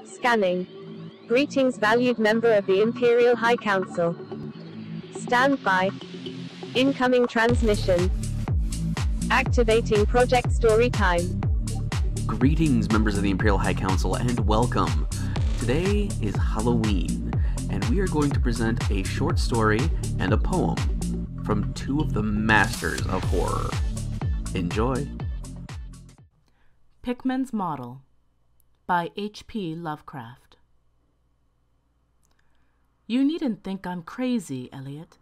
Scanning. Greetings, valued member of the Imperial High Council. Stand by. Incoming transmission. Activating Project Story Time. Greetings, members of the Imperial High Council, and welcome. Today is Halloween, and we are going to present a short story and a poem from two of the masters of horror. Enjoy. Pickman's Model by H.P. Lovecraft. You needn't think I'm crazy, Elliot.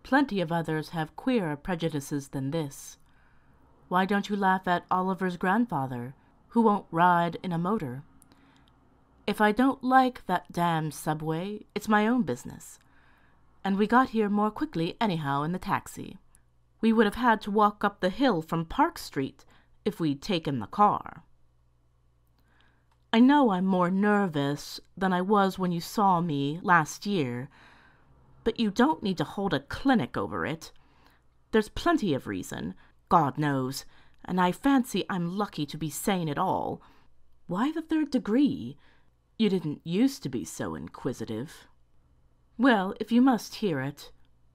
Plenty of others have queerer prejudices than this. Why don't you laugh at Oliver's grandfather, who won't ride in a motor? If I don't like that damned subway, it's my own business. And we got here more quickly anyhow in the taxi. We would have had to walk up the hill from Park Street if we'd taken the car. I know I'm more nervous than I was when you saw me last year, but you don't need to hold a clinic over it. There's plenty of reason, God knows, and I fancy I'm lucky to be sane at all. Why the third degree? You didn't used to be so inquisitive. Well, if you must hear it,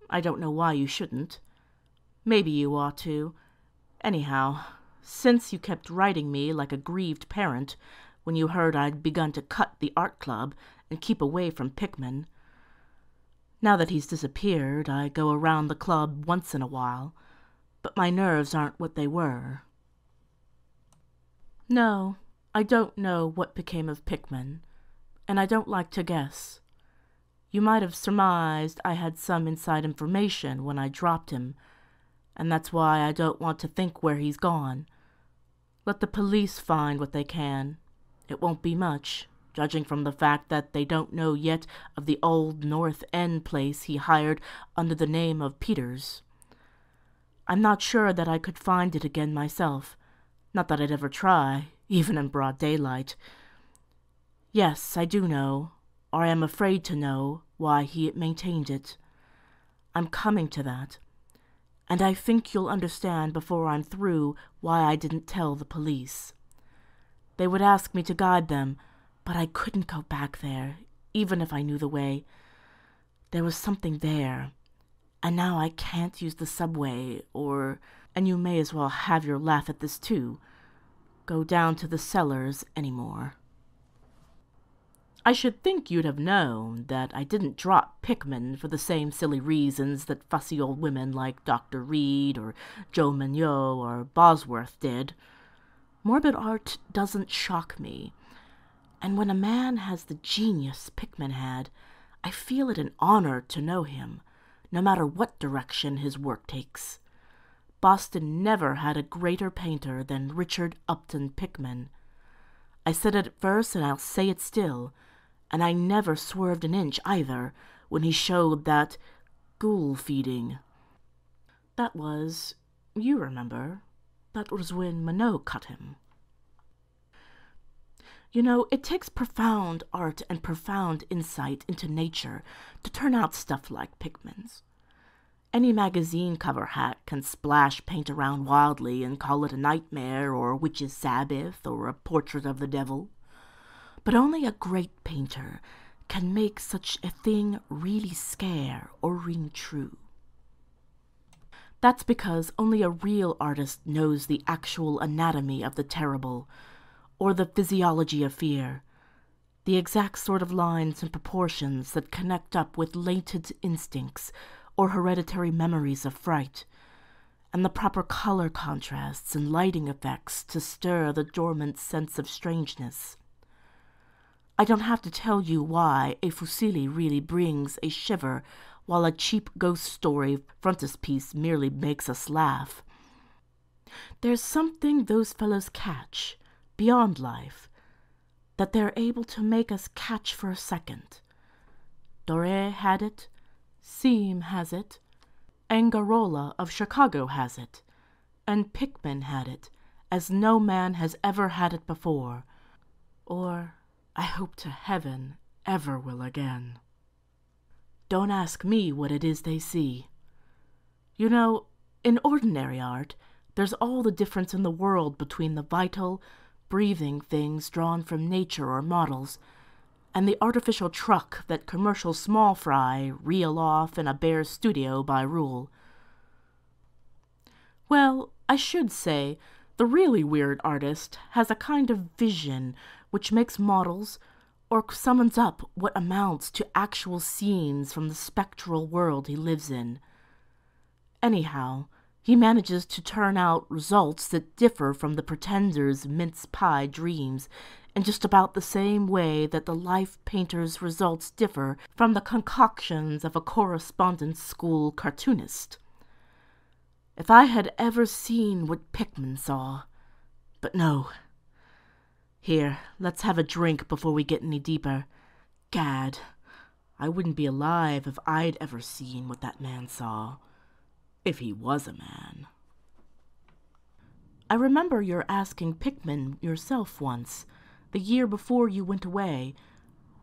I don't know why you shouldn't. Maybe you ought to. Anyhow, since you kept writing me like a grieved parent when you heard I'd begun to cut the art club and keep away from Pickman. Now that he's disappeared, I go around the club once in a while, but my nerves aren't what they were. No, I don't know what became of Pickman, and I don't like to guess. You might have surmised I had some inside information when I dropped him, and that's why I don't want to think where he's gone. Let the police find what they can. It won't be much, judging from the fact that they don't know yet of the old North End place he hired under the name of Peters. I'm not sure that I could find it again myself, not that I'd ever try, even in broad daylight. Yes, I do know, or I am afraid to know, why he maintained it. I'm coming to that, and I think you'll understand before I'm through why I didn't tell the police. They would ask me to guide them, but I couldn't go back there, even if I knew the way. There was something there, and now I can't use the subway, and you may as well have your laugh at this too, go down to the cellars anymore. I should think you'd have known that I didn't drop Pickman for the same silly reasons that fussy old women like Dr. Reed or Joe Mignot or Bosworth did. Morbid art doesn't shock me, and when a man has the genius Pickman had, I feel it an honor to know him, no matter what direction his work takes. Boston never had a greater painter than Richard Upton Pickman. I said it at first, and I'll say it still, and I never swerved an inch either when he showed that ghoul feeding. That was, you remember, that was when Minot cut him. You know, it takes profound art and profound insight into nature to turn out stuff like Pickman's. Any magazine cover hack can splash paint around wildly and call it a nightmare or a witch's Sabbath or a portrait of the devil. But only a great painter can make such a thing really scare or ring true. That's because only a real artist knows the actual anatomy of the terrible, or the physiology of fear, the exact sort of lines and proportions that connect up with latent instincts or hereditary memories of fright, and the proper color contrasts and lighting effects to stir the dormant sense of strangeness. I don't have to tell you why a Fuseli really brings a shiver while a cheap ghost story frontispiece merely makes us laugh. There's something those fellows catch, beyond life, that they're able to make us catch for a second. Doré had it, Seam has it, Angarola of Chicago has it, and Pickman had it, as no man has ever had it before, or, I hope to heaven, ever will again. Don't ask me what it is they see. You know, in ordinary art, there's all the difference in the world between the vital, breathing things drawn from nature or models, and the artificial truck that commercial small fry reel off in a bare studio by rule. Well, I should say, the really weird artist has a kind of vision which makes models, or summons up what amounts to actual scenes from the spectral world he lives in. Anyhow, he manages to turn out results that differ from the pretender's mince pie dreams in just about the same way that the life painter's results differ from the concoctions of a correspondence school cartoonist. If I had ever seen what Pickman saw. But no. Here, let's have a drink before we get any deeper. Gad, I wouldn't be alive if I'd ever seen what that man saw. If he was a man. I remember your asking Pickman yourself once, the year before you went away,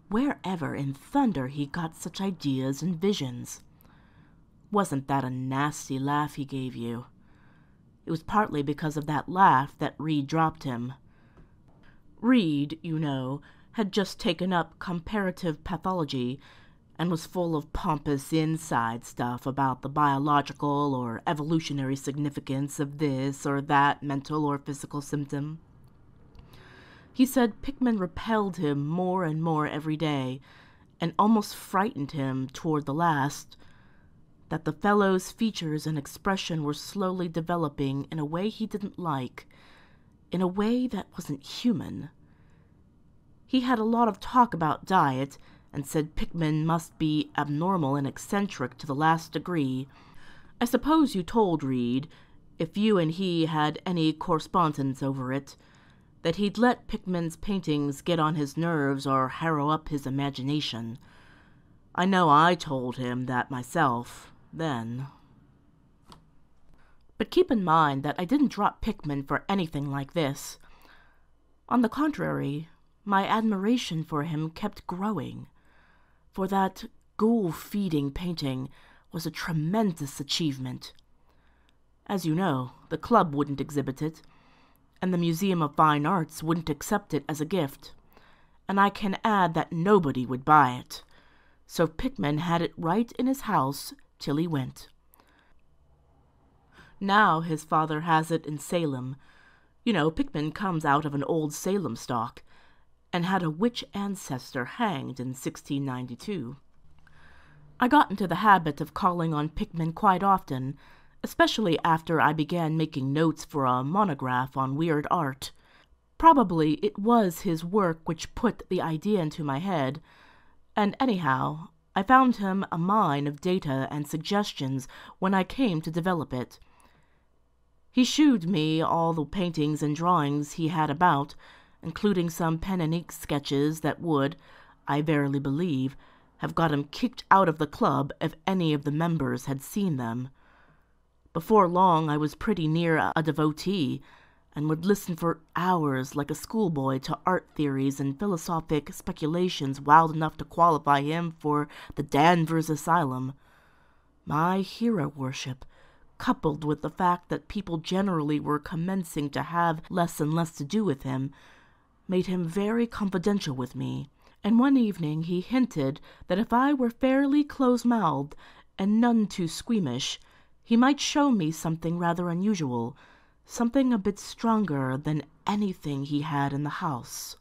wherever in thunder he got such ideas and visions. Wasn't that a nasty laugh he gave you? It was partly because of that laugh that Reed dropped him. Reed, you know, had just taken up comparative pathology and was full of pompous inside stuff about the biological or evolutionary significance of this or that mental or physical symptom. He said Pickman repelled him more and more every day, and almost frightened him toward the last, that the fellow's features and expression were slowly developing in a way he didn't like, in a way that wasn't human. He had a lot of talk about diet, and said Pickman must be abnormal and eccentric to the last degree. I suppose you told Reed, if you and he had any correspondence over it, that he'd let Pickman's paintings get on his nerves or harrow up his imagination. I know I told him that myself, then. But keep in mind that I didn't drop Pickman for anything like this. On the contrary, my admiration for him kept growing. For that ghoul-feeding painting was a tremendous achievement. As you know, the club wouldn't exhibit it, and the Museum of Fine Arts wouldn't accept it as a gift, and I can add that nobody would buy it, so Pickman had it right in his house till he went. Now his father has it in Salem. You know, Pickman comes out of an old Salem stock, and had a witch ancestor hanged in 1692. I got into the habit of calling on Pickman quite often, especially after I began making notes for a monograph on weird art. Probably it was his work which put the idea into my head, and anyhow, I found him a mine of data and suggestions when I came to develop it. He shewed me all the paintings and drawings he had about, including some pen-and-ink sketches that would, I verily believe, have got him kicked out of the club if any of the members had seen them. Before long I was pretty near a devotee, and would listen for hours like a schoolboy to art theories and philosophic speculations wild enough to qualify him for the Danvers Asylum. My hero worship, coupled with the fact that people generally were commencing to have less and less to do with him, made him very confidential with me, and one evening he hinted that if I were fairly close-mouthed and none too squeamish, he might show me something rather unusual, something a bit stronger than anything he had in the house.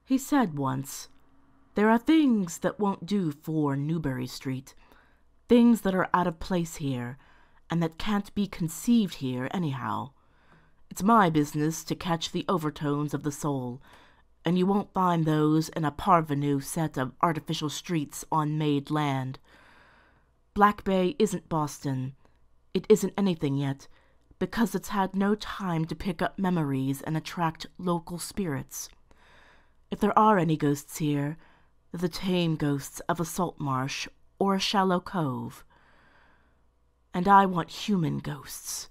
He said once, "There are things that won't do for Newbury Street, things that are out of place here, and that can't be conceived here anyhow. It's my business to catch the overtones of the soul, and you won't find those in a parvenu set of artificial streets on made land. Black Bay isn't Boston. It isn't anything yet, because it's had no time to pick up memories and attract local spirits. If there are any ghosts here, they're the tame ghosts of a salt marsh or a shallow cove. And I want human ghosts,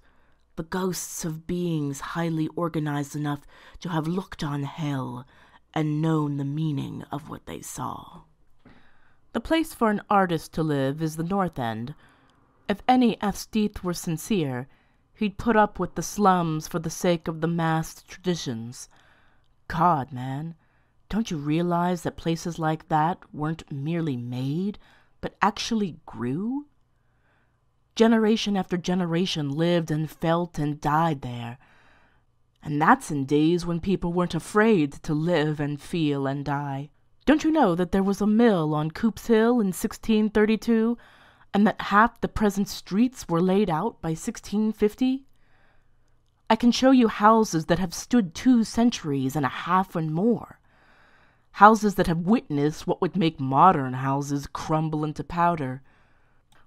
the ghosts of beings highly organized enough to have looked on hell and known the meaning of what they saw." The place for an artist to live is the North End. If any aesthete were sincere, he'd put up with the slums for the sake of the massed traditions. God, man, don't you realize that places like that weren't merely made, but actually grew? Generation after generation lived and felt and died there. And that's in days when people weren't afraid to live and feel and die. Don't you know that there was a mill on Coop's Hill in 1632, and that half the present streets were laid out by 1650? I can show you houses that have stood 2 centuries and a half and more. Houses that have witnessed what would make modern houses crumble into powder.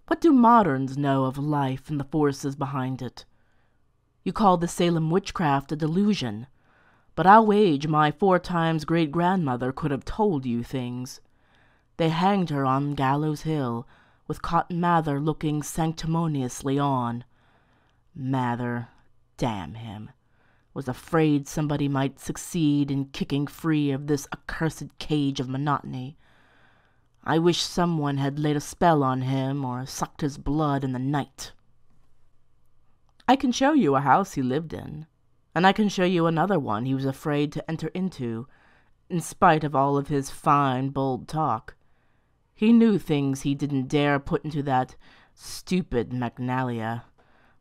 What do moderns know of life and the forces behind it? You call the Salem witchcraft a delusion, but I'll wager my 4 times great-grandmother could have told you things. They hanged her on Gallows Hill, with Cotton Mather looking sanctimoniously on. Mather, damn him, was afraid somebody might succeed in kicking free of this accursed cage of monotony. I wish someone had laid a spell on him or sucked his blood in the night. I can show you a house he lived in, and I can show you another one he was afraid to enter into, in spite of all of his fine, bold talk. He knew things he didn't dare put into that stupid Magnalia,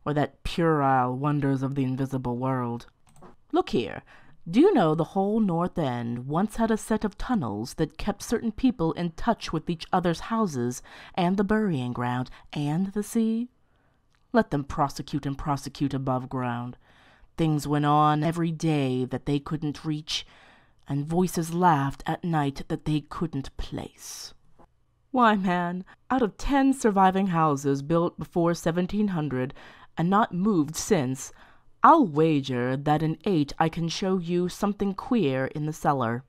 or that puerile Wonders of the Invisible World. Look here, do you know the whole North End once had a set of tunnels that kept certain people in touch with each other's houses, and the burying ground, and the sea? Let them prosecute and prosecute above ground. Things went on every day that they couldn't reach, and voices laughed at night that they couldn't place. Why, man, out of 10 surviving houses built before 1700 and not moved since, I'll wager that in 8 I can show you something queer in the cellar.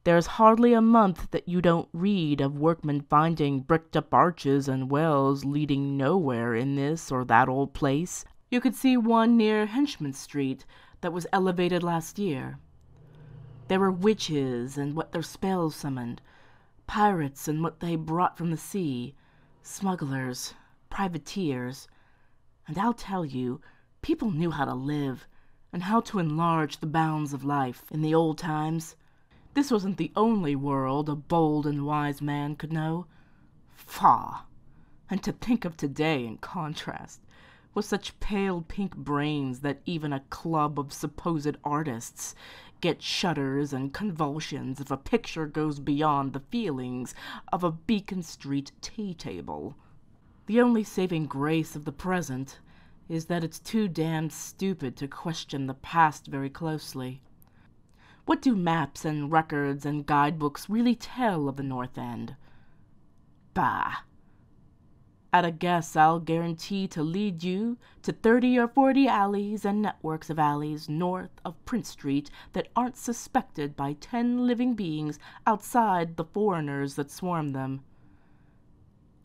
There's hardly a month that you don't read of workmen finding bricked-up arches and wells leading nowhere in this or that old place. You could see one near Henchman Street that was elevated last year. There were witches and what their spells summoned, pirates and what they brought from the sea, smugglers, privateers. And I'll tell you, people knew how to live, and how to enlarge the bounds of life in the old times. This wasn't the only world a bold and wise man could know. Faugh! And to think of today in contrast, with such pale pink brains that even a club of supposed artists get shudders and convulsions if a picture goes beyond the feelings of a Beacon Street tea table. The only saving grace of the present is that it's too damned stupid to question the past very closely. What do maps and records and guidebooks really tell of the North End? Bah! At a guess, I'll guarantee to lead you to 30 or 40 alleys and networks of alleys north of Prince Street that aren't suspected by 10 living beings outside the foreigners that swarm them.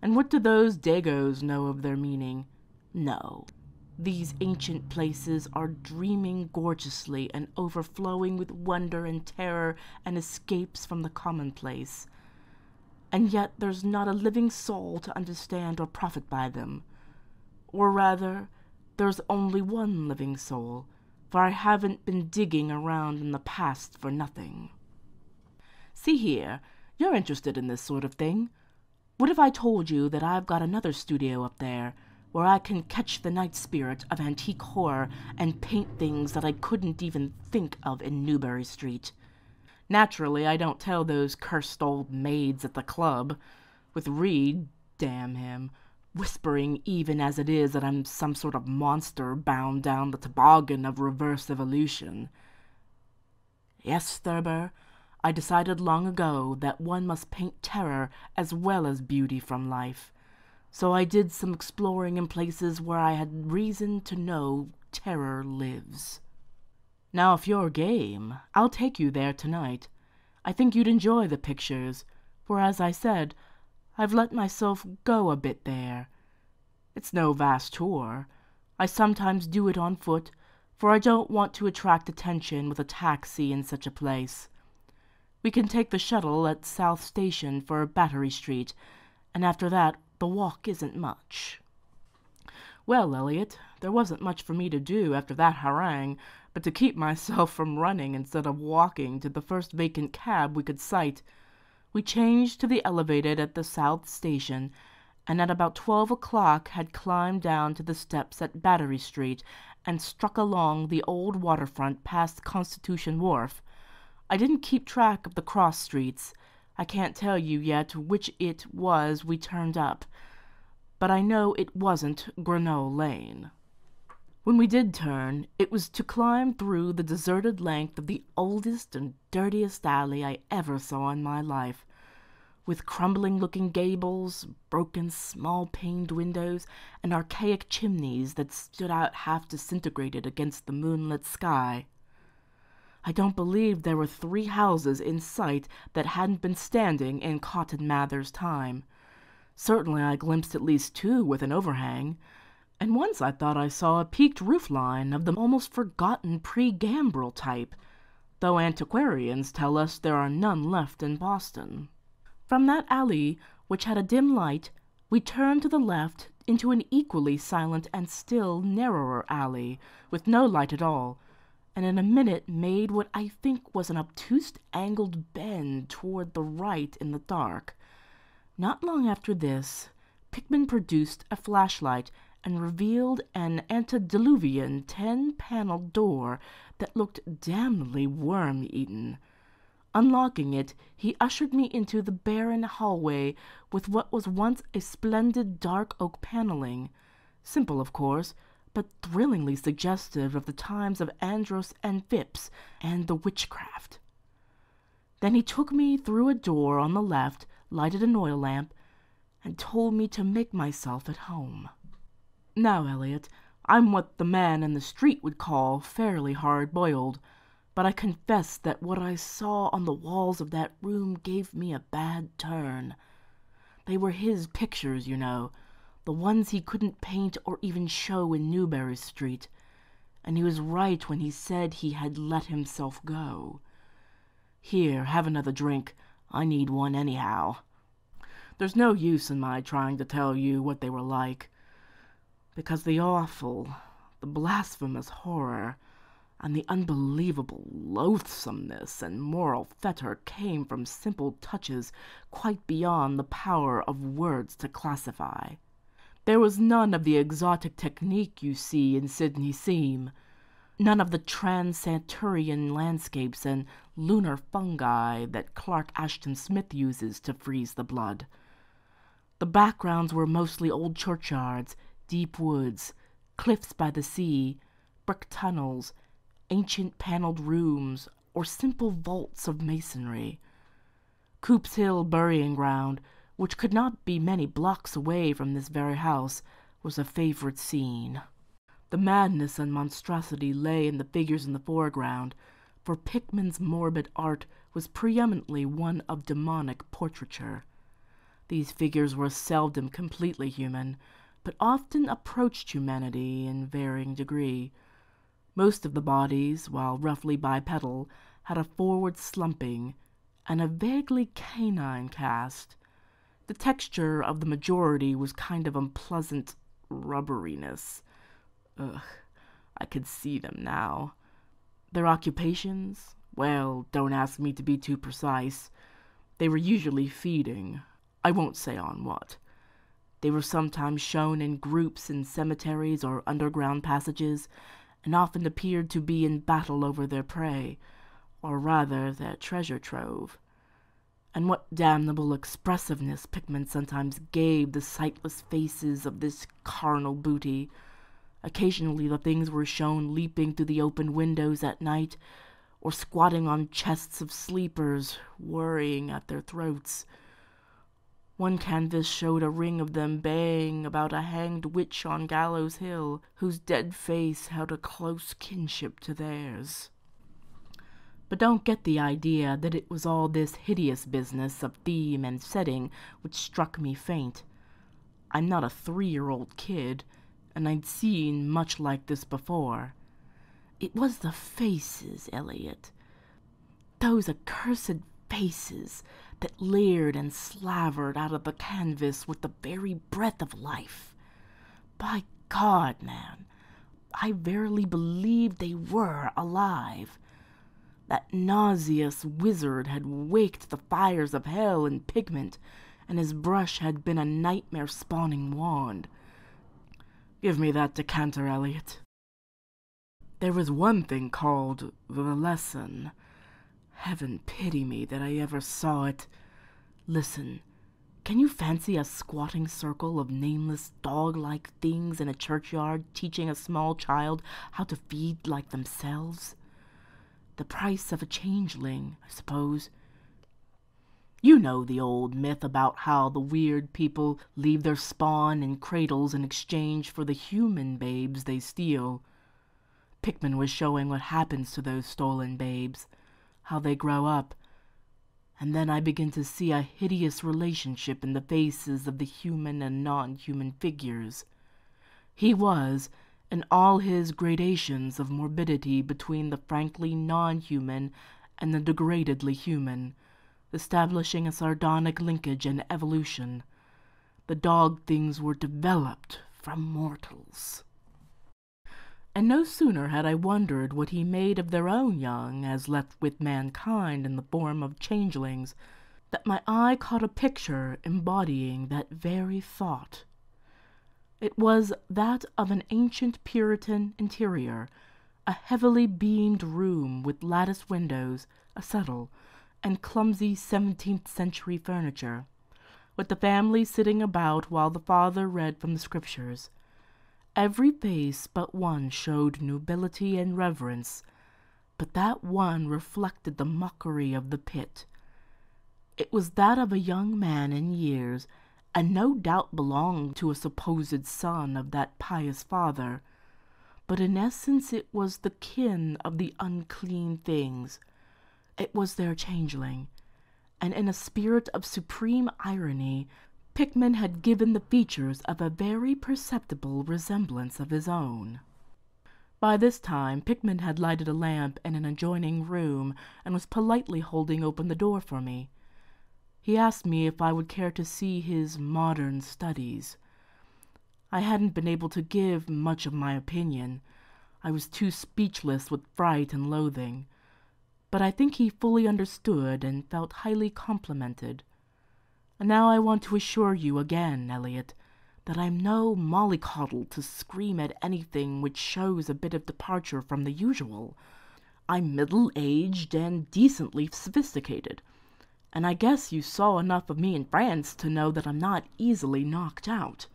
And what do those Dagos know of their meaning? No. These ancient places are dreaming gorgeously and overflowing with wonder and terror and escapes from the commonplace. And yet there's not a living soul to understand or profit by them. Or rather, there's only one living soul, for I haven't been digging around in the past for nothing. See here, you're interested in this sort of thing. What if I told you that I've got another studio up there, where I can catch the night spirit of antique horror and paint things that I couldn't even think of in Newbury Street? Naturally, I don't tell those cursed old maids at the club, with Reed, damn him, whispering even as it is that I'm some sort of monster bound down the toboggan of reverse evolution. Yes, Thurber, I decided long ago that one must paint terror as well as beauty from life. So I did some exploring in places where I had reason to know terror lives. Now, if you're game, I'll take you there tonight. I think you'd enjoy the pictures, for as I said, I've let myself go a bit there. It's no vast tour. I sometimes do it on foot, for I don't want to attract attention with a taxi in such a place. We can take the shuttle at South Station for Battery Street, and after that the walk isn't much. Well, Elliot, there wasn't much for me to do after that harangue but to keep myself from running instead of walking to the first vacant cab we could sight. We changed to the elevated at the South Station, and at about 12 o'clock had climbed down to the steps at Battery Street and struck along the old waterfront past Constitution Wharf. I didn't keep track of the cross streets. I can't tell you yet which it was we turned up, but I know it wasn't Greenough Lane. When we did turn, it was to climb through the deserted length of the oldest and dirtiest alley I ever saw in my life, with crumbling-looking gables, broken small-paned windows, and archaic chimneys that stood out half disintegrated against the moonlit sky. I don't believe there were 3 houses in sight that hadn't been standing in Cotton Mather's time. Certainly I glimpsed at least 2 with an overhang, and once I thought I saw a peaked roofline of the almost forgotten pre-gambrel type, though antiquarians tell us there are none left in Boston. From that alley, which had a dim light, we turned to the left into an equally silent and still narrower alley, with no light at all, and in a minute made what I think was an obtuse angled bend toward the right in the dark. Not long after this, Pickman produced a flashlight and revealed an antediluvian 10-paneled door that looked damnably worm-eaten. Unlocking it, he ushered me into the barren hallway with what was once a splendid dark oak paneling, simple, of course, but thrillingly suggestive of the times of Andros and Phipps and the witchcraft. Then he took me through a door on the left, lighted an oil lamp, and told me to make myself at home. Now, Elliot, I'm what the man in the street would call fairly hard-boiled, but I confess that what I saw on the walls of that room gave me a bad turn. They were his pictures, you know, the ones he couldn't paint or even show in Newbury Street, and he was right when he said he had let himself go. Here, have another drink. I need one anyhow. There's no use in my trying to tell you what they were like, because the awful, the blasphemous horror, and the unbelievable loathsomeness and moral fetor came from simple touches quite beyond the power of words to classify. There was none of the exotic technique you see in Sidney Seam, none of the trans-Saturnian landscapes and lunar fungi that Clark Ashton Smith uses to freeze the blood. The backgrounds were mostly old churchyards, deep woods, cliffs by the sea, brick tunnels, ancient paneled rooms, or simple vaults of masonry. Coop's Hill burying ground, which could not be many blocks away from this very house, was a favorite scene. The madness and monstrosity lay in the figures in the foreground, for Pickman's morbid art was preeminently one of demonic portraiture. These figures were seldom completely human, but often approached humanity in varying degree. Most of the bodies, while roughly bipedal, had a forward slumping and a vaguely canine cast. The texture of the majority was kind of unpleasant rubberiness. Ugh, I could see them now. Their occupations? Well, don't ask me to be too precise. They were usually feeding. I won't say on what. They were sometimes shown in groups in cemeteries or underground passages, and often appeared to be in battle over their prey, or rather their treasure trove. And what damnable expressiveness Pickman sometimes gave the sightless faces of this carnal booty. Occasionally the things were shown leaping through the open windows at night, or squatting on chests of sleepers, worrying at their throats. One canvas showed a ring of them baying about a hanged witch on Gallows Hill, whose dead face held a close kinship to theirs. But don't get the idea that it was all this hideous business of theme and setting which struck me faint. I'm not a 3-year-old kid, and I'd seen much like this before. It was the faces, Elliot. Those accursed faces that leered and slavered out of the canvas with the very breath of life. By God, man, I verily believed they were alive. That nauseous wizard had waked the fires of hell in pigment, and his brush had been a nightmare-spawning wand. Give me that decanter, Elliot. There was one thing called the lesson. Heaven pity me that I ever saw it. Listen, can you fancy a squatting circle of nameless dog-like things in a churchyard teaching a small child how to feed like themselves? The price of a changeling, I suppose. You know the old myth about how the weird people leave their spawn in cradles in exchange for the human babes they steal. Pickman was showing what happens to those stolen babes, how they grow up, and then I begin to see a hideous relationship in the faces of the human and non-human figures. He was, in all his gradations of morbidity between the frankly non-human and the degradedly human, establishing a sardonic linkage and evolution. The dog things were developed from mortals. And no sooner had I wondered what he made of their own young as left with mankind in the form of changelings, that my eye caught a picture embodying that very thought. It was that of an ancient Puritan interior, a heavily beamed room with lattice windows, a settle, and clumsy 17th-century furniture, with the family sitting about while the father read from the scriptures. Every face but one showed nobility and reverence, but that one reflected the mockery of the pit. It was that of a young man in years, and no doubt belonged to a supposed son of that pious father, but in essence it was the kin of the unclean things. It was their changeling, and in a spirit of supreme irony, Pickman had given the features of a very perceptible resemblance of his own. By this time, Pickman had lighted a lamp in an adjoining room and was politely holding open the door for me. He asked me if I would care to see his modern studies. I hadn't been able to give much of my opinion. I was too speechless with fright and loathing. But I think he fully understood and felt highly complimented. And now I want to assure you again, Elliot, that I'm no mollycoddle to scream at anything which shows a bit of departure from the usual. I'm middle-aged and decently sophisticated, and I guess you saw enough of me in France to know that I'm not easily knocked out.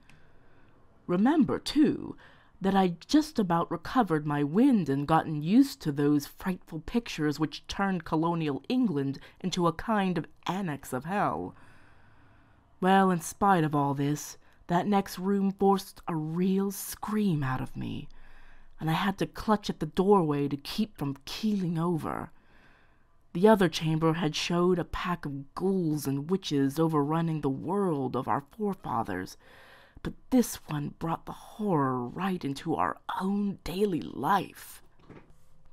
Remember, too, that I'd just about recovered my wind and gotten used to those frightful pictures which turned colonial England into a kind of annex of hell. Well, in spite of all this, that next room forced a real scream out of me, and I had to clutch at the doorway to keep from keeling over. The other chamber had showed a pack of ghouls and witches overrunning the world of our forefathers, but this one brought the horror right into our own daily life.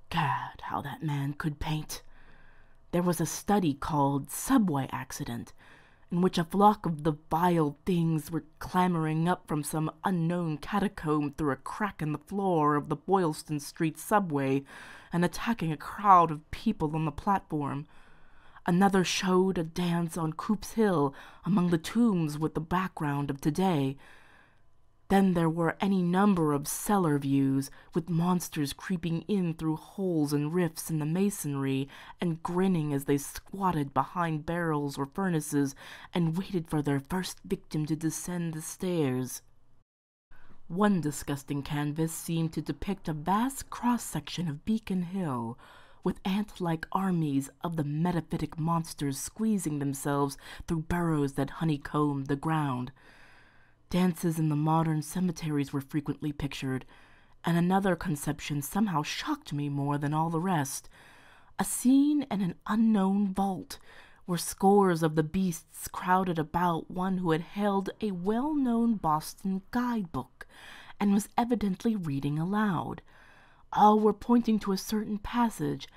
Gad, how that man could paint! There was a study called Subway Accident, in which a flock of the vile things were clambering up from some unknown catacomb through a crack in the floor of the Boylston Street subway and attacking a crowd of people on the platform. Another showed a dance on Coop's Hill among the tombs with the background of today. Then there were any number of cellar views, with monsters creeping in through holes and rifts in the masonry and grinning as they squatted behind barrels or furnaces and waited for their first victim to descend the stairs. One disgusting canvas seemed to depict a vast cross-section of Beacon Hill, with ant-like armies of the metaphytic monsters squeezing themselves through burrows that honeycombed the ground. Dances in the modern cemeteries were frequently pictured, and another conception somehow shocked me more than all the rest. A scene in an unknown vault, where scores of the beasts crowded about one who had held a well-known Boston guidebook, and was evidently reading aloud. All were pointing to a certain passage,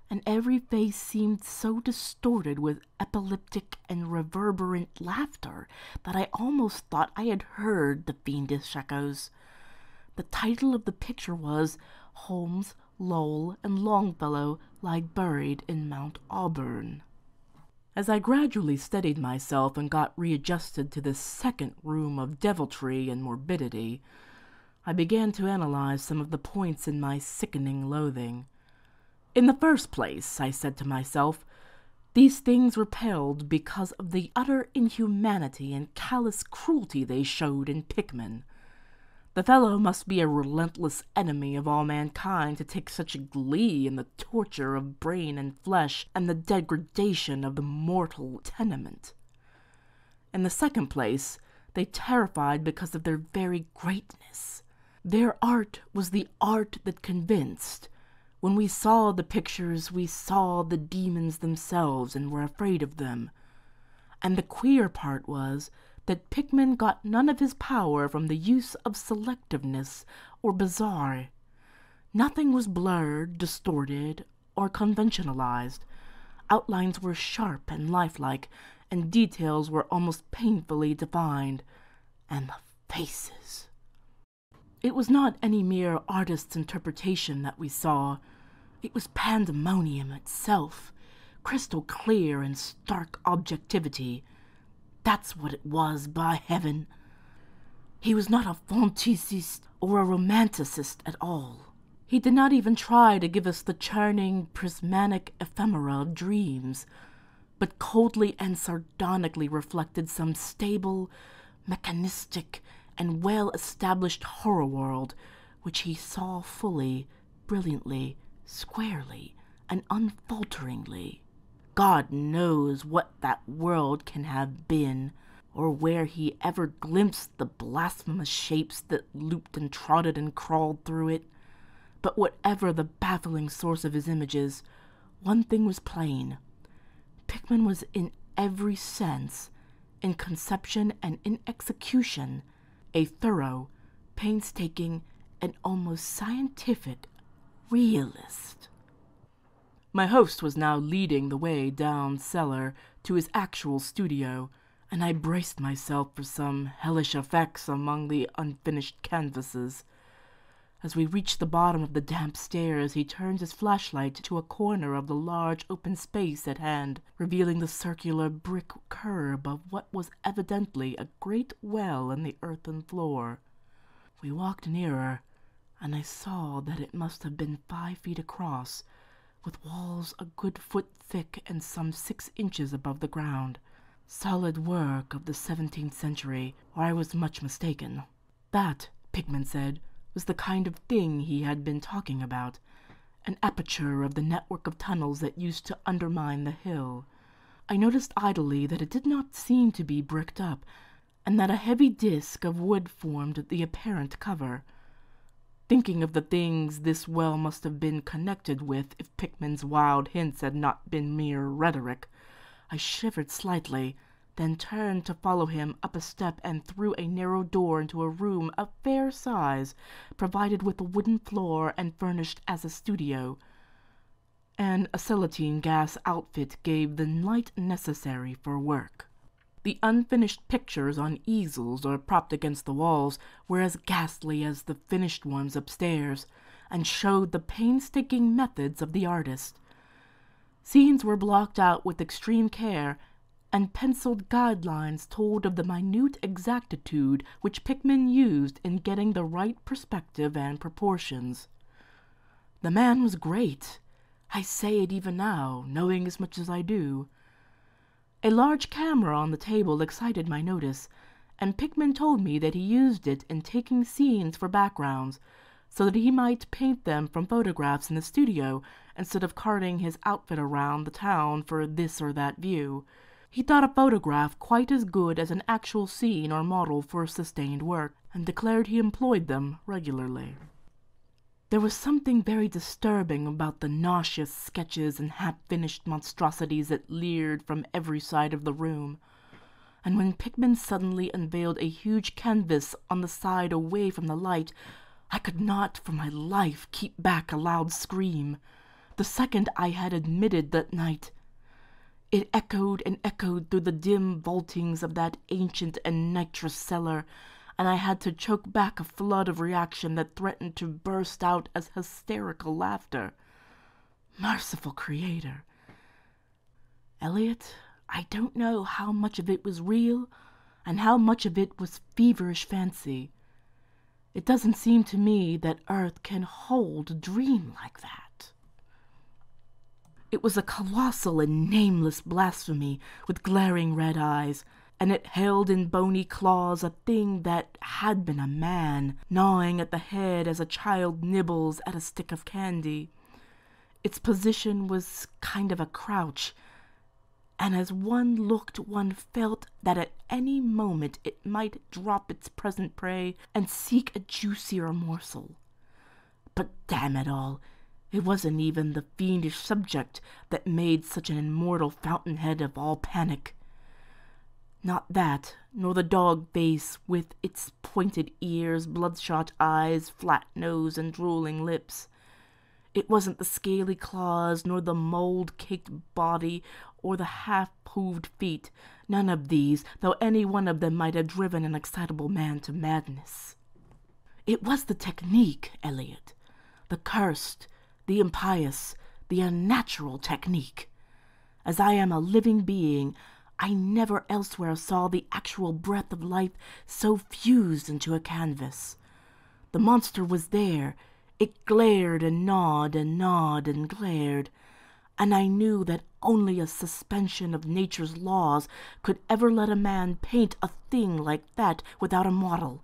and every face seemed so distorted with epileptic and reverberant laughter that I almost thought I had heard the fiendish echoes. The title of the picture was Holmes, Lowell, and Longfellow Lie Buried in Mount Auburn. As I gradually steadied myself and got readjusted to this second room of deviltry and morbidity, I began to analyze some of the points in my sickening loathing. In the first place, I said to myself, these things repelled because of the utter inhumanity and callous cruelty they showed in Pickman. The fellow must be a relentless enemy of all mankind to take such glee in the torture of brain and flesh and the degradation of the mortal tenement. In the second place, they terrified because of their very greatness. Their art was the art that convinced. When we saw the pictures, we saw the demons themselves and were afraid of them. And the queer part was that Pickman got none of his power from the use of selectiveness or bizarre. Nothing was blurred, distorted, or conventionalized. Outlines were sharp and lifelike, and details were almost painfully defined. And the faces. It was not any mere artist's interpretation that we saw. It was pandemonium itself, crystal clear and stark objectivity. That's what it was, by heaven. He was not a fantasiste or a romanticist at all. He did not even try to give us the churning, prismatic ephemera of dreams, but coldly and sardonically reflected some stable, mechanistic, and well-established horror world, which he saw fully, brilliantly, squarely, and unfalteringly. God knows what that world can have been, or where he ever glimpsed the blasphemous shapes that looped and trotted and crawled through it. But whatever the baffling source of his images, one thing was plain. Pickman was in every sense, in conception and in execution, a thorough, painstaking, and almost scientific realist. My host was now leading the way down cellar to his actual studio, and I braced myself for some hellish effects among the unfinished canvases. As we reached the bottom of the damp stairs, he turned his flashlight to a corner of the large open space at hand, revealing the circular brick curb of what was evidently a great well in the earthen floor. We walked nearer, and I saw that it must have been 5 feet across, with walls a good foot thick and some 6 inches above the ground. Solid work of the 17th century, or I was much mistaken. That, Pickman said, was the kind of thing he had been talking about, an aperture of the network of tunnels that used to undermine the hill. I noticed idly that it did not seem to be bricked up, and that a heavy disk of wood formed the apparent cover. Thinking of the things this well must have been connected with if Pickman's wild hints had not been mere rhetoric, I shivered slightly, then turned to follow him up a step and through a narrow door into a room of fair size, provided with a wooden floor and furnished as a studio. An acetylene gas outfit gave the light necessary for work. The unfinished pictures on easels or propped against the walls were as ghastly as the finished ones upstairs, and showed the painstaking methods of the artist. Scenes were blocked out with extreme care, and penciled guidelines told of the minute exactitude which Pickman used in getting the right perspective and proportions. The man was great. I say it even now, knowing as much as I do. A large camera on the table excited my notice, and Pickman told me that he used it in taking scenes for backgrounds, so that he might paint them from photographs in the studio instead of carting his outfit around the town for this or that view. He thought a photograph quite as good as an actual scene or model for sustained work, and declared he employed them regularly. There was something very disturbing about the nauseous sketches and half-finished monstrosities that leered from every side of the room, and when Pickman suddenly unveiled a huge canvas on the side away from the light, I could not for my life keep back a loud scream, the second I had admitted that night. It echoed and echoed through the dim vaultings of that ancient and nitrous cellar, and I had to choke back a flood of reaction that threatened to burst out as hysterical laughter. Merciful Creator! Elliot, I don't know how much of it was real and how much of it was feverish fancy. It doesn't seem to me that Earth can hold a dream like that. It was a colossal and nameless blasphemy with glaring red eyes, and it held in bony claws a thing that had been a man, gnawing at the head as a child nibbles at a stick of candy. Its position was kind of a crouch, and as one looked, one felt that at any moment it might drop its present prey and seek a juicier morsel. But damn it all, it wasn't even the fiendish subject that made such an immortal fountainhead of all panic. Not that, nor the dog face with its pointed ears, bloodshot eyes, flat nose, and drooling lips. It wasn't the scaly claws, nor the mold-caked body, or the half-hooved feet. None of these, though any one of them might have driven an excitable man to madness. It was the technique, Elliot. The cursed, the impious, the unnatural technique. As I am a living being, I never elsewhere saw the actual breath of life so fused into a canvas. The monster was there. It glared and gnawed and gnawed and glared, and I knew that only a suspension of nature's laws could ever let a man paint a thing like that without a model,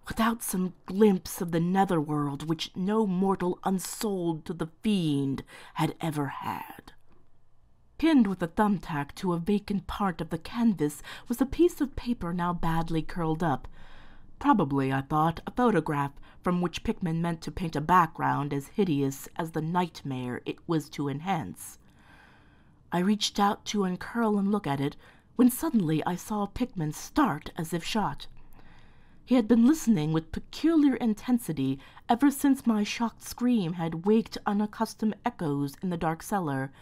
without some glimpse of the netherworld which no mortal unsouled to the fiend had ever had. Pinned with a thumbtack to a vacant part of the canvas was a piece of paper now badly curled up. Probably, I thought, a photograph from which Pickman meant to paint a background as hideous as the nightmare it was to enhance. I reached out to uncurl and look at it, when suddenly I saw Pickman start as if shot. He had been listening with peculiar intensity ever since my shocked scream had waked unaccustomed echoes in the dark cellar,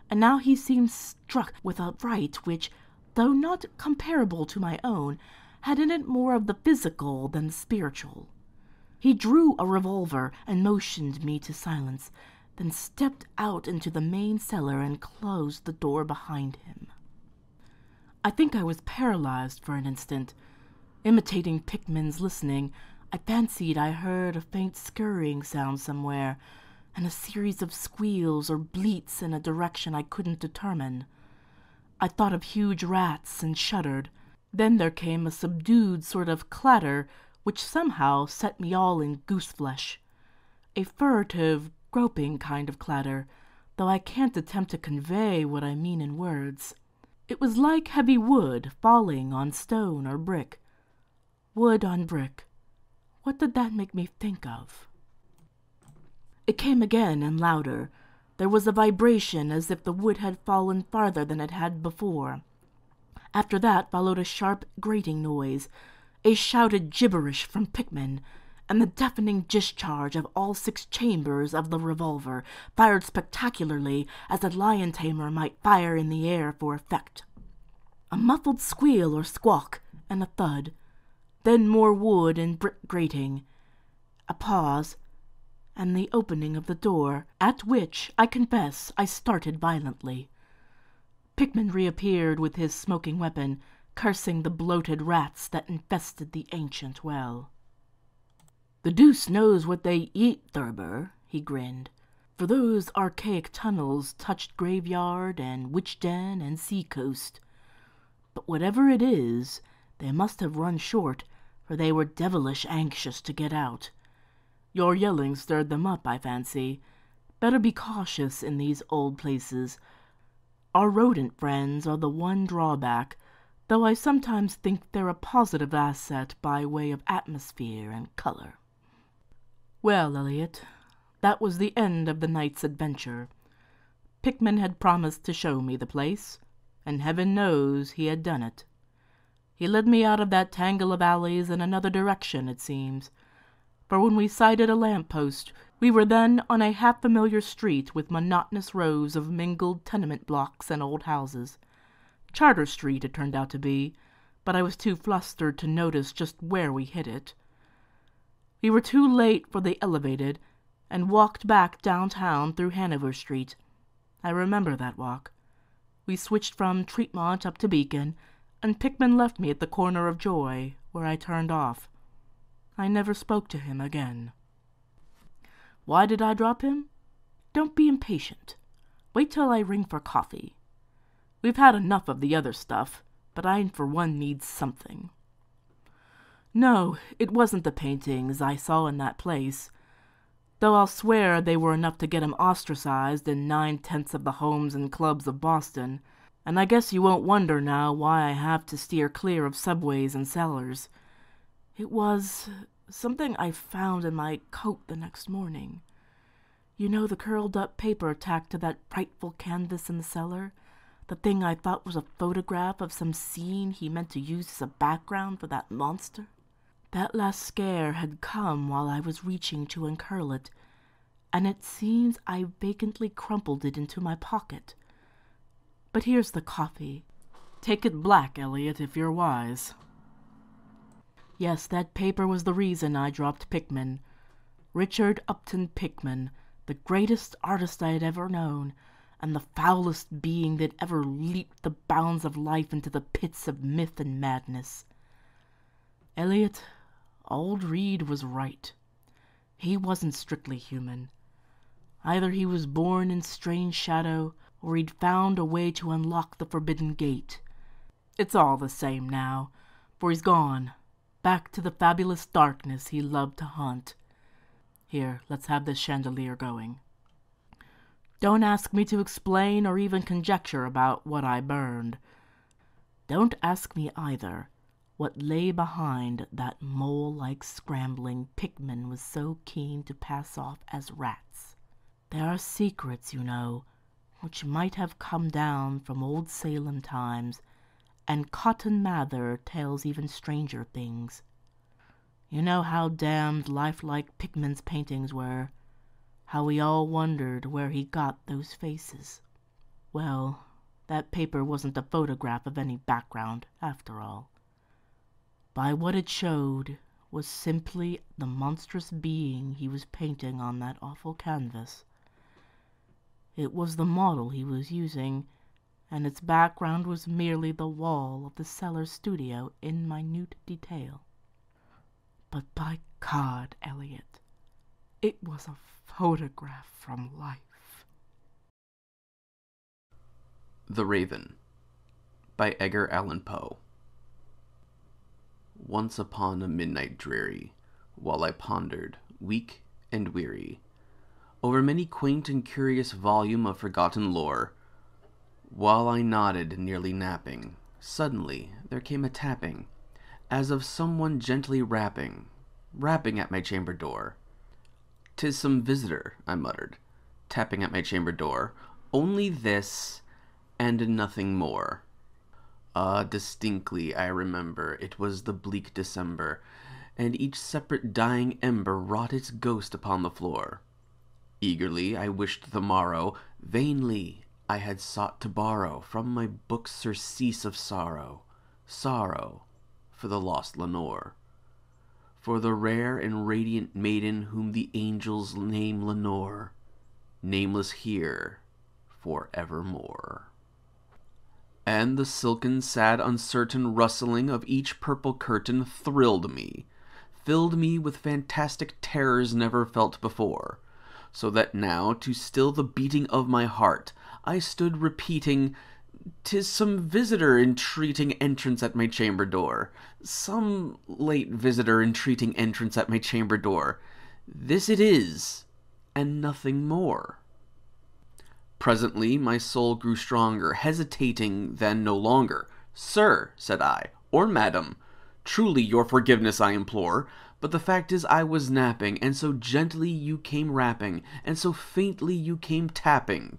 and now he seemed struck with a fright which, though not comparable to my own, had in it more of the physical than the spiritual. He drew a revolver and motioned me to silence, then stepped out into the main cellar and closed the door behind him. I think I was paralyzed for an instant. Imitating Pickman's listening, I fancied I heard a faint scurrying sound somewhere, and a series of squeals or bleats in a direction I couldn't determine. I thought of huge rats and shuddered. Then there came a subdued sort of clatter which somehow set me all in goose-flesh. A furtive, groping kind of clatter, though I can't attempt to convey what I mean in words. It was like heavy wood falling on stone or brick. Wood on brick. What did that make me think of? It came again and louder. There was a vibration as if the wood had fallen farther than it had before. After that followed a sharp, grating noise, a shouted gibberish from Pickman, and the deafening discharge of all 6 chambers of the revolver, fired spectacularly as a lion tamer might fire in the air for effect. A muffled squeal or squawk, and a thud, then more wood and brick grating, a pause, and the opening of the door, at which, I confess, I started violently. Pickman reappeared with his smoking weapon, cursing the bloated rats that infested the ancient well. "The deuce knows what they eat, Thurber," he grinned, "for those archaic tunnels touched graveyard and witch den and sea-coast. But whatever it is, they must have run short, for they were devilish anxious to get out. Your yelling stirred them up, I fancy. Better be cautious in these old places. Our rodent friends are the one drawback, though I sometimes think they're a positive asset by way of atmosphere and color." Well, Elliot, that was the end of the night's adventure. Pickman had promised to show me the place, and heaven knows he had done it. He led me out of that tangle of alleys in another direction, it seems, for when we sighted a lamp-post, we were then on a half-familiar street with monotonous rows of mingled tenement blocks and old houses. Charter Street it turned out to be, but I was too flustered to notice just where we hit it. We were too late for the elevated, and walked back downtown through Hanover Street. I remember that walk. We switched from Treatmont up to Beacon, and Pickman left me at the corner of Joy, where I turned off. I never spoke to him again. Why did I drop him? Don't be impatient. Wait till I ring for coffee. We've had enough of the other stuff, but I for one need something. No, it wasn't the paintings I saw in that place, though I'll swear they were enough to get him ostracized in 9/10 of the homes and clubs of Boston, and I guess you won't wonder now why I have to steer clear of subways and cellars. It was something I found in my coat the next morning. You know, the curled-up paper tacked to that frightful canvas in the cellar? The thing I thought was a photograph of some scene he meant to use as a background for that monster? That last scare had come while I was reaching to uncurl it, and it seems I vacantly crumpled it into my pocket. But here's the coffee. Take it black, Elliot, if you're wise. Yes, that paper was the reason I dropped Pickman. Richard Upton Pickman, the greatest artist I had ever known, and the foulest being that ever leaped the bounds of life into the pits of myth and madness. Elliot, old Reed was right. He wasn't strictly human. Either he was born in strange shadow, or he'd found a way to unlock the forbidden gate. It's all the same now, for he's gone, back to the fabulous darkness he loved to haunt. Here, let's have this chandelier going. Don't ask me to explain or even conjecture about what I burned. Don't ask me either what lay behind that mole-like scrambling Pickman was so keen to pass off as rats. There are secrets, you know, which might have come down from old Salem times, and Cotton Mather tells even stranger things. You know how damned lifelike Pickman's paintings were, how we all wondered where he got those faces. Well, that paper wasn't a photograph of any background, after all. By what it showed was simply the monstrous being he was painting on that awful canvas. It was the model he was using, and its background was merely the wall of the cellar studio in minute detail. But by God, Elliot, it was a photograph from life. The Raven by Edgar Allan Poe. Once upon a midnight dreary, while I pondered, weak and weary, over many quaint and curious volume of forgotten lore, while I nodded, nearly napping, suddenly there came a tapping, as of someone gently rapping at my chamber door. "'Tis some visitor," I muttered, tapping at my chamber door. "Only this, and nothing more." Distinctly I remember it was the bleak December, and each separate dying ember wrought its ghost upon the floor. Eagerly I wished the morrow, vainly I had sought to borrow from my book surcease of sorrow, sorrow for the lost Lenore, for the rare and radiant maiden whom the angels name Lenore, nameless here for evermore. And the silken, sad, uncertain rustling of each purple curtain thrilled me, filled me with fantastic terrors never felt before, so that now, to still the beating of my heart, I stood repeating, "'Tis some visitor entreating entrance at my chamber door, some late visitor entreating entrance at my chamber door. This it is, and nothing more." Presently my soul grew stronger, hesitating then no longer. "Sir," said I, "or madam, truly your forgiveness I implore, but the fact is I was napping, and so gently you came rapping, and so faintly you came tapping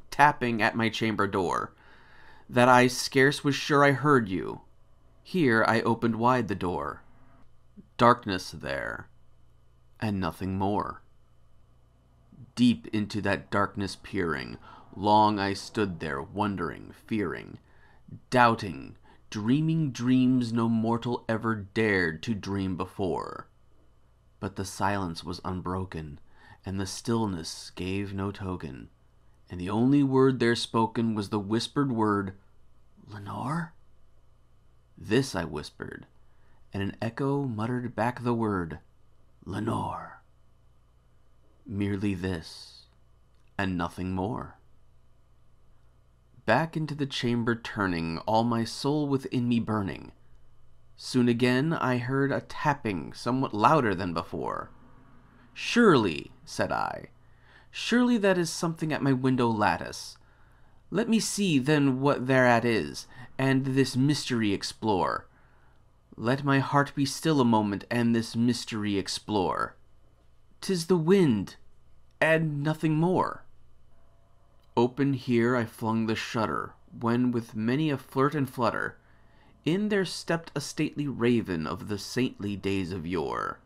at my chamber door, that I scarce was sure I heard you. Here I opened wide the door. Darkness there, and nothing more. Deep into that darkness peering, long I stood there, wondering, fearing, doubting, dreaming dreams no mortal ever dared to dream before. But the silence was unbroken, and the stillness gave no token, and the only word there spoken was the whispered word, "Lenore?" This I whispered, and an echo muttered back the word, "Lenore." Merely this, and nothing more. Back into the chamber turning, all my soul within me burning. Soon again I heard a tapping somewhat louder than before. "Surely," said I, "surely that is something at my window lattice. Let me see then what thereat is, and this mystery explore. Let my heart be still a moment, and this mystery explore. 'Tis the wind, and nothing more." Open here I flung the shutter, when with many a flirt and flutter, in there stepped a stately raven of the saintly days of yore.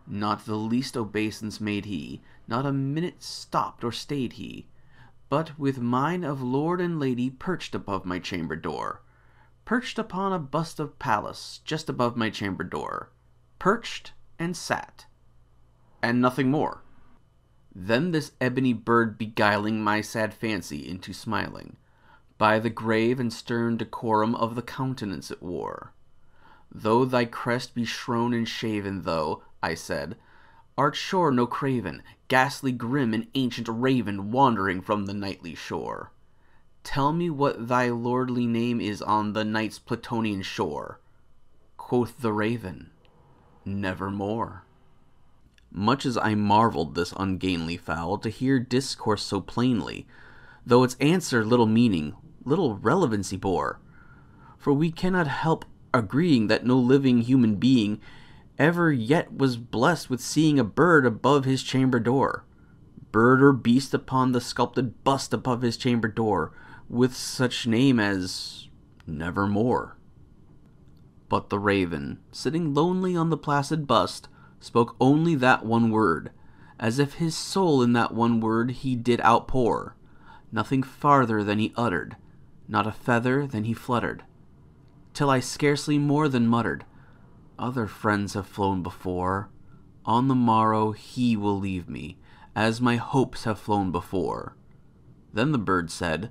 Not the least obeisance made he, not a minute stopped or stayed he, but with mine of lord and lady perched above my chamber door, perched upon a bust of Pallas just above my chamber door, perched and sat, and nothing more. Then this ebony bird beguiling my sad fancy into smiling, by the grave and stern decorum of the countenance it wore. "Though thy crest be shrown and shaven, thou," I said, "art sure no craven, ghastly grim and ancient raven wandering from the nightly shore. Tell me what thy lordly name is on the night's Plutonian shore." Quoth the raven, "Nevermore." Much as I marveled this ungainly fowl to hear discourse so plainly, though its answer little meaning, little relevancy bore, for we cannot help agreeing that no living human being ever yet was blessed with seeing a bird above his chamber door, bird or beast upon the sculpted bust above his chamber door, with such name as Nevermore. But the raven, sitting lonely on the placid bust, spoke only that one word, as if his soul in that one word he did outpour, nothing farther than he uttered, not a feather than he fluttered, till I scarcely more than muttered, "Other friends have flown before, on the morrow he will leave me, as my hopes have flown before." Then the bird said,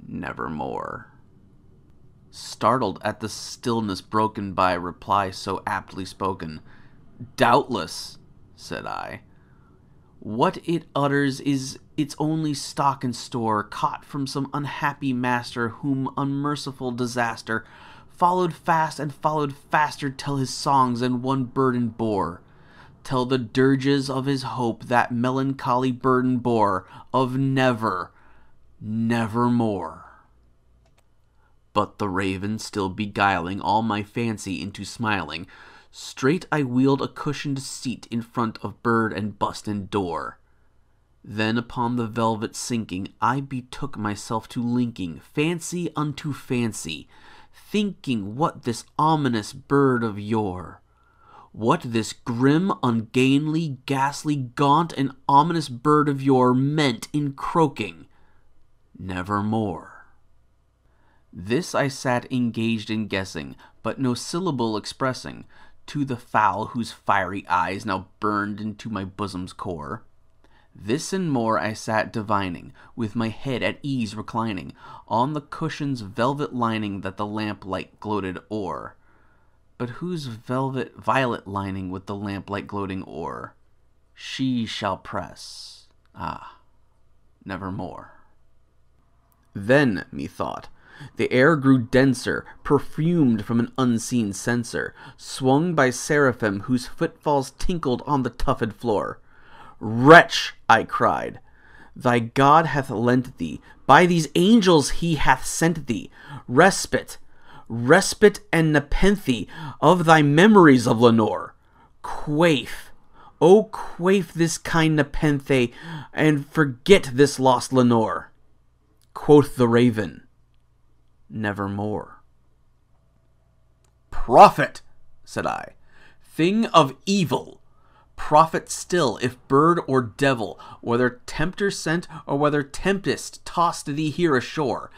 "Nevermore." Startled at the stillness broken by a reply so aptly spoken, "Doubtless," said I, "what it utters is its only stock and store, caught from some unhappy master whom unmerciful disaster followed fast and followed faster till his songs and one burden bore, till the dirges of his hope that melancholy burden bore, of nevermore." But the raven still beguiling all my fancy into smiling, straight I wheeled a cushioned seat in front of bird and bust and door. Then upon the velvet sinking, I betook myself to linking fancy unto fancy, thinking what this ominous bird of yore, what this grim, ungainly, ghastly, gaunt, and ominous bird of yore meant in croaking, "Nevermore." This I sat engaged in guessing, but no syllable expressing, to the fowl whose fiery eyes now burned into my bosom's core. This and more I sat divining, with my head at ease reclining on the cushion's velvet lining that the lamplight gloated o'er. But whose velvet violet lining with the lamplight gloating o'er? She shall press, nevermore. Then, methought, the air grew denser, perfumed from an unseen censer, swung by seraphim whose footfalls tinkled on the tufted floor. "Wretch," I cried, "thy God hath lent thee, by these angels he hath sent thee, respite and nepenthe of thy memories of Lenore. Quaff, oh quaff this kind nepenthe, and forget this lost Lenore." Quoth the raven, "Nevermore." "Prophet," said I, "thing of evil, Prophet still, if bird or devil, whether tempter sent or whether tempest tossed thee here ashore,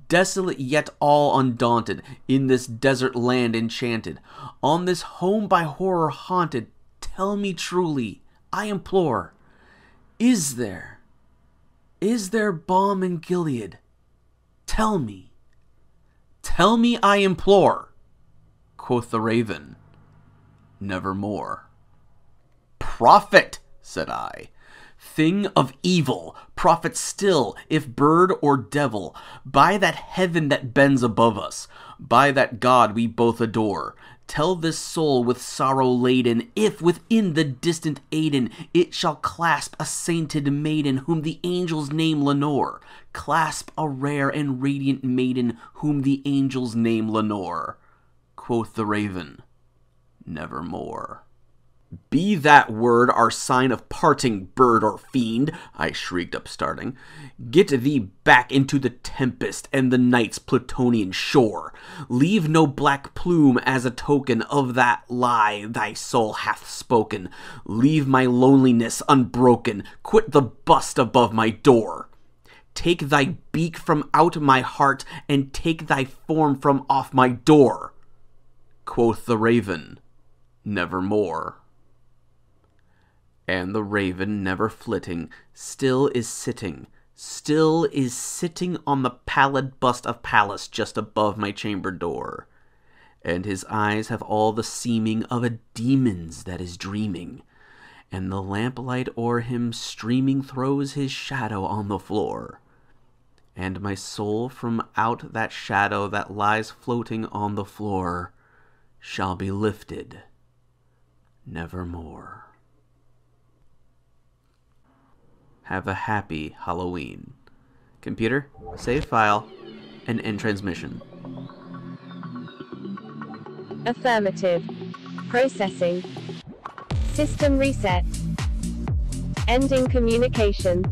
desolate yet all undaunted, in this desert land enchanted, on this home by horror haunted, tell me truly, I implore, is there balm in Gilead? Tell me, I implore, quoth the raven, nevermore. Prophet, said I, thing of evil, prophet still, if bird or devil, by that heaven that bends above us, by that God we both adore, tell this soul with sorrow laden, if within the distant Aidenn it shall clasp a sainted maiden whom the angels name Lenore, clasp a rare and radiant maiden whom the angels name Lenore, quoth the raven, nevermore. Be that word our sign of parting, bird or fiend, I shrieked upstarting. Get thee back into the tempest and the night's Plutonian shore. Leave no black plume as a token of that lie thy soul hath spoken. Leave my loneliness unbroken. Quit the bust above my door. Take thy beak from out my heart and take thy form from off my door, quoth the raven, nevermore. And the raven, never flitting, still is sitting on the pallid bust of Pallas just above my chamber door. And his eyes have all the seeming of a demon's that is dreaming, and the lamplight o'er him streaming throws his shadow on the floor. And my soul from out that shadow that lies floating on the floor shall be lifted nevermore. Have a happy Halloween. Computer, save file, and end transmission. Affirmative. Processing. System reset. Ending communication.